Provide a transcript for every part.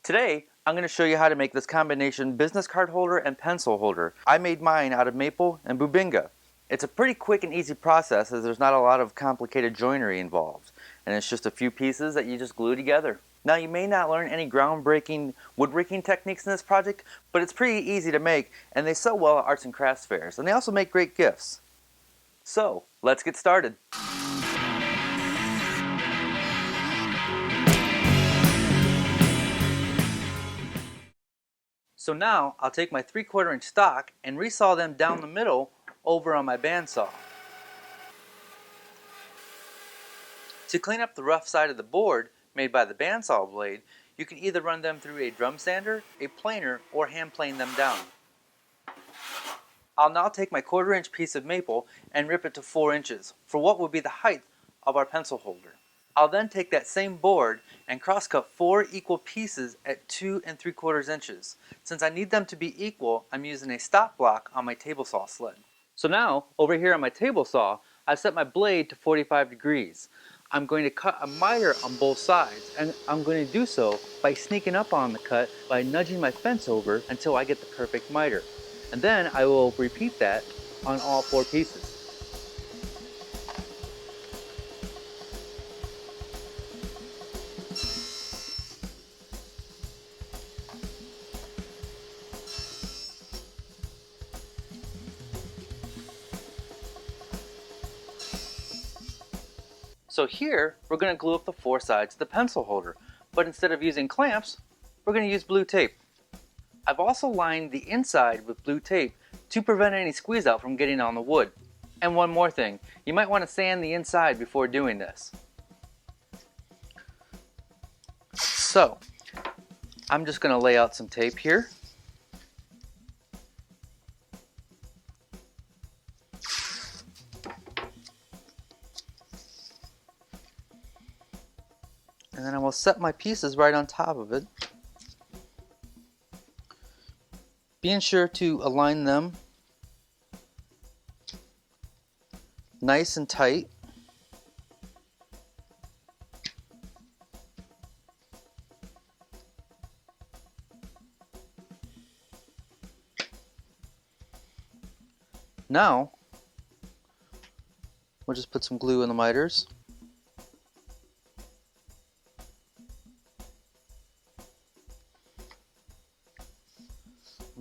Today, I'm going to show you how to make this combination business card holder and pencil holder. I made mine out of maple and bubinga. It's a pretty quick and easy process as there's not a lot of complicated joinery involved, and it's just a few pieces that you just glue together. Now, you may not learn any groundbreaking woodworking techniques in this project, but it's pretty easy to make, and they sell well at arts and crafts fairs, and they also make great gifts. So, let's get started. So now, I'll take my 3/4 inch stock and resaw them down the middle over on my bandsaw. To clean up the rough side of the board made by the bandsaw blade, you can either run them through a drum sander, a planer, or hand plane them down. I'll now take my 1/4 inch piece of maple and rip it to 4 inches for what will be the height of our pencil holder. I'll then take that same board and cross cut 4 equal pieces at 2 3/4 inches. Since I need them to be equal, I'm using a stop block on my table saw sled. So now, over here on my table saw, I've set my blade to 45 degrees. I'm going to cut a miter on both sides, and I'm going to do so by sneaking up on the cut by nudging my fence over until I get the perfect miter. And then I will repeat that on all 4 pieces. So here, we're going to glue up the 4 sides of the pencil holder, but instead of using clamps, we're going to use blue tape. I've also lined the inside with blue tape to prevent any squeeze out from getting on the wood. And one more thing, you might want to sand the inside before doing this. So, I'm just going to lay out some tape here. And then I will set my pieces right on top of it, being sure to align them nice and tight. Now, we'll just put some glue in the miters.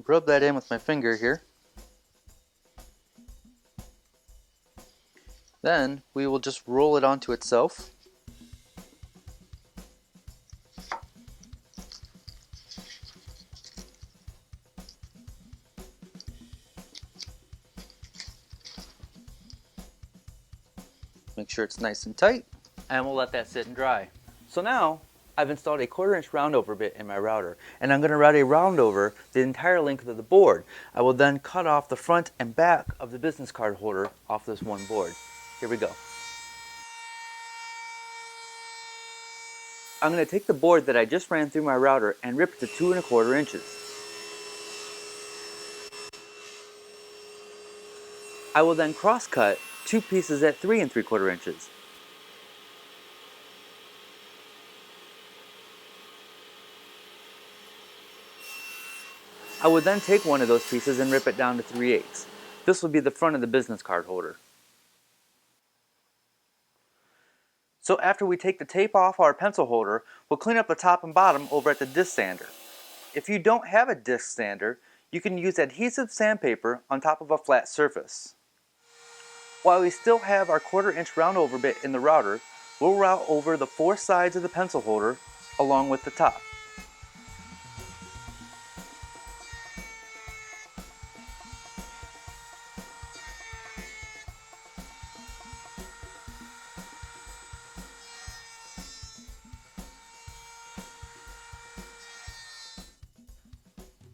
Rub that in with my finger here. Then we will just roll it onto itself. Make sure it's nice and tight, and we'll let that sit and dry. So now, I've installed a 1/4 inch roundover bit in my router, and I'm going to route a roundover the entire length of the board. I will then cut off the front and back of the business card holder off this one board. Here we go. I'm going to take the board that I just ran through my router and rip it to 2 1/4 inches. I will then cross cut 2 pieces at 3 3/4 inches. I would then take one of those pieces and rip it down to 3/8. This will be the front of the business card holder. So after we take the tape off our pencil holder, we'll clean up the top and bottom over at the disc sander. If you don't have a disc sander, you can use adhesive sandpaper on top of a flat surface. While we still have our 1/4 inch roundover bit in the router, we'll route over the 4 sides of the pencil holder along with the top.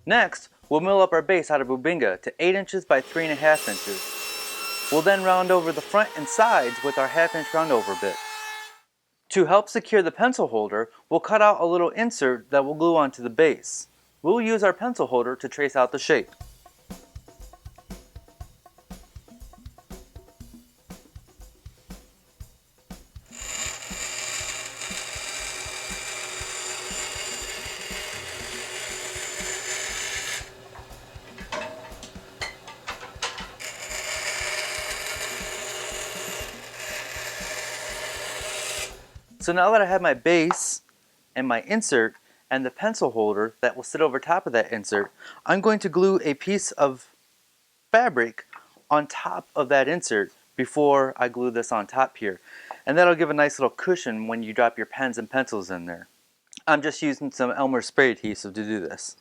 Next, we'll mill up our base out of bubinga to 8 inches by 3 1/2 inches. We'll then round over the front and sides with our 1/2 inch roundover bit. To help secure the pencil holder, we'll cut out a little insert that will glue onto the base. We'll use our pencil holder to trace out the shape. So now that I have my base and my insert and the pencil holder that will sit over top of that insert, I'm going to glue a piece of fabric on top of that insert before I glue this on top here. And that'll give a nice little cushion when you drop your pens and pencils in there. I'm just using some Elmer spray adhesive to do this.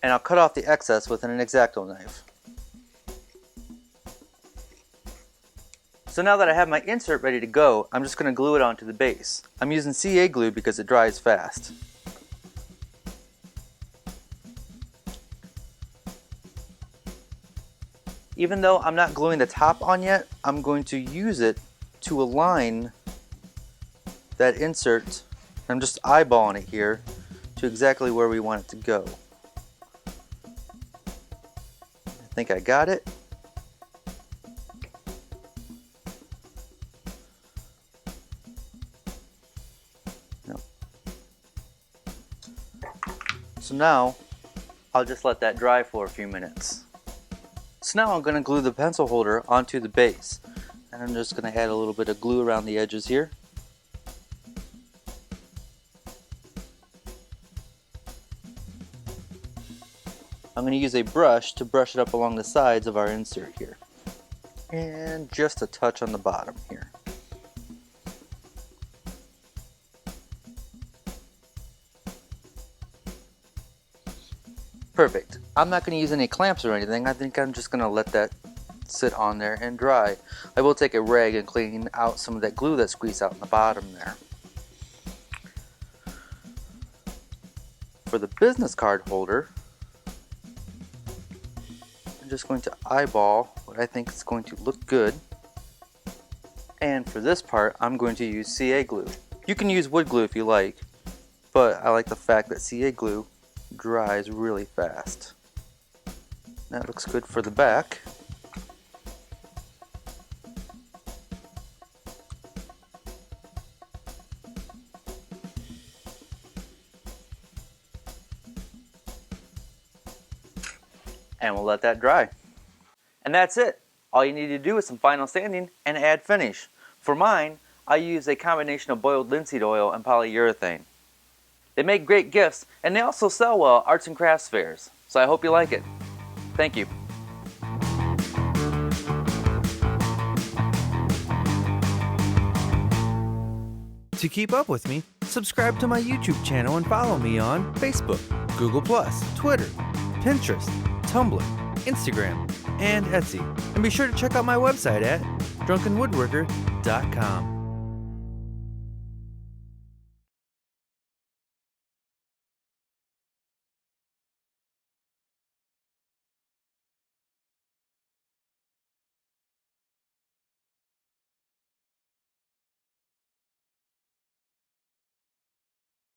And I'll cut off the excess with an X-Acto knife. So now that I have my insert ready to go, I'm just going to glue it onto the base. I'm using CA glue because it dries fast. Even though I'm not gluing the top on yet, I'm going to use it to align that insert. I'm just eyeballing it here to exactly where we want it to go. I think I got it. No. So now I'll just let that dry for a few minutes. So now I'm going to glue the pencil holder onto the base. And I'm just going to add a little bit of glue around the edges here. I'm going to use a brush to brush it up along the sides of our insert here. And just a touch on the bottom here. Perfect. I'm not going to use any clamps or anything. I think I'm just going to let that sit on there and dry. I will take a rag and clean out some of that glue that squeezed out in the bottom there. For the business card holder, I'm just going to eyeball what I think is going to look good. And for this part, I'm going to use CA glue. You can use wood glue if you like, but I like the fact that CA glue dries really fast. That looks good for the back. And we'll let that dry. And that's it. All you need to do is some final sanding and add finish. For mine, I use a combination of boiled linseed oil and polyurethane. They make great gifts, and they also sell well at arts and crafts fairs. So I hope you like it. Thank you. To keep up with me, subscribe to my YouTube channel and follow me on Facebook, Google+, Twitter, Pinterest, Tumblr, Instagram, and Etsy. And be sure to check out my website at drunkenwoodworker.com.